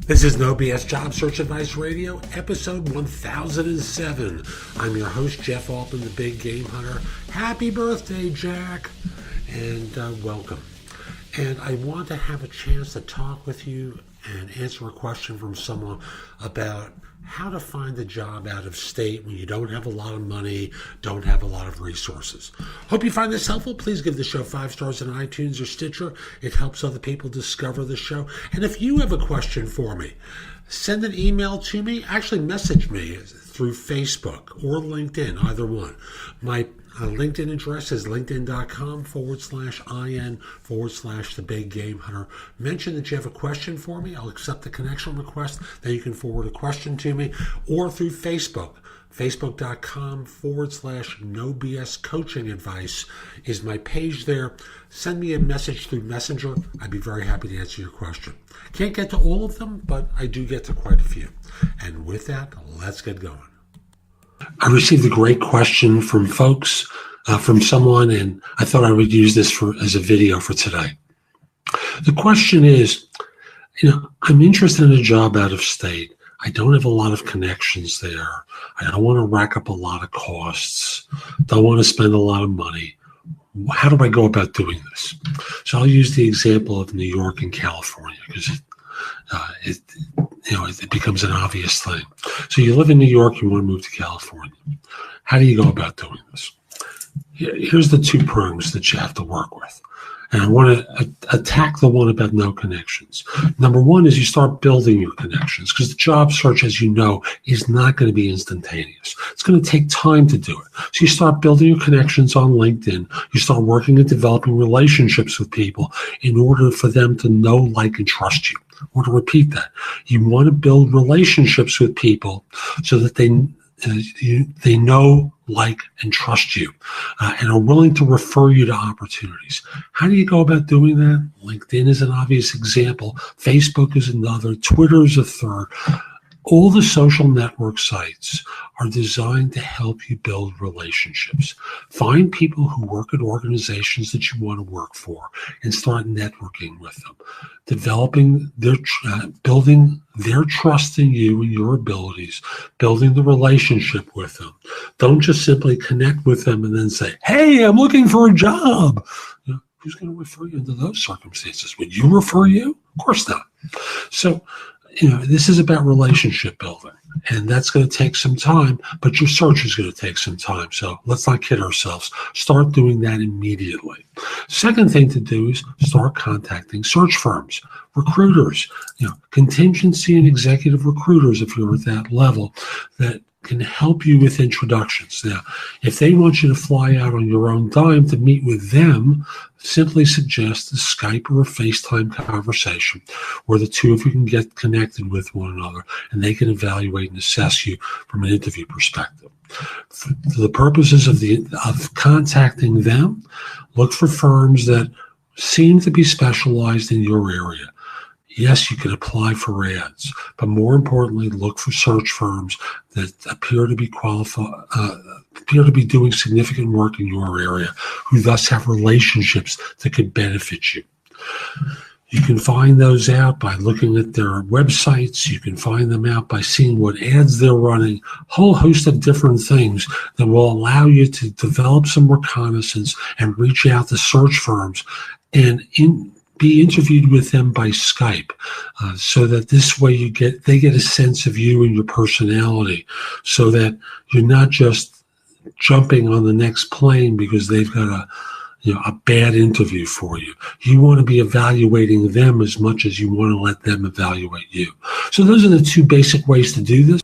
This is No BS Job Search Advice Radio, episode 1007. I'm your host, Jeff Altman, the Big Game Hunter. Happy birthday, Jack, and welcome. And I want to have a chance to talk with you and answer a question from someone about how to find a job out of state when you don't have a lot of money, don't have a lot of resources. Hope you find this helpful. Please give the show 5 stars on iTunes or Stitcher. It helps other people discover the show. And if you have a question for me, send an email to me. Actually, message me through Facebook or LinkedIn, either one. My LinkedIn address is linkedin.com/IN/the Big Game Hunter. Mention that you have a question for me. I'll accept the connection request. Then you can forward a question to me, or through Facebook. Facebook.com/No BS Coaching Advice is my page there. Send me a message through Messenger. I'd be very happy to answer your question. Can't get to all of them, but I do get to quite a few. And with that, let's get going. I received a great question from folks, from someone, and I thought I would use this as a video for today. The question is, I'm interested in a job out of state. I don't have a lot of connections there. I don't want to rack up a lot of costs. Don't want to spend a lot of money. How do I go about doing this? So I'll use the example of New York and California because it becomes an obvious thing. So you live in New York, you want to move to California. How do you go about doing this? Here's the two prongs that you have to work with. And I want to attack the one about no connections. Number one is you start building your connections because the job search, as you know, is not going to be instantaneous. It's going to take time to do it. So you start building your connections on LinkedIn. You start working at developing relationships with people in order for them to know, like, and trust you. I want to repeat that. You want to build relationships with people so that they know, like, and trust you, and are willing to refer you to opportunities. How do you go about doing that? LinkedIn is an obvious example. Facebook is another. Twitter is a third. All the social network sites are designed to help you build relationships. Find people who work at organizations that you want to work for and start networking with them, building their trust in you and your abilities, building the relationship with them. Don't just simply connect with them and then say, "Hey, I'm looking for a job." Who's going to refer you into those circumstances? Would you refer you? Of course not. So, this is about relationship building, and that's going to take some time, but your search is going to take some time. So let's not kid ourselves. Start doing that immediately. Second thing to do is start contacting search firms, recruiters, contingency and executive recruiters, if you're at that level, that can help you with introductions. Now, if they want you to fly out on your own dime to meet with them, simply suggest a Skype or a FaceTime conversation where the two of you can get connected with one another and they can evaluate and assess you from an interview perspective. For the purposes of contacting them, look for firms that seem to be specialized in your area. Yes, you can apply for ads, but more importantly, look for search firms that appear to be doing significant work in your area, who thus have relationships that could benefit you. You can find those out by looking at their websites. You can find them out by seeing what ads they're running, a whole host of different things that will allow you to develop some reconnaissance and reach out to search firms and be interviewed with them by Skype, so that this way they get a sense of you and your personality, so that you're not just jumping on the next plane because they've got a bad interview for you. You want to be evaluating them as much as you want to let them evaluate you. So those are the two basic ways to do this.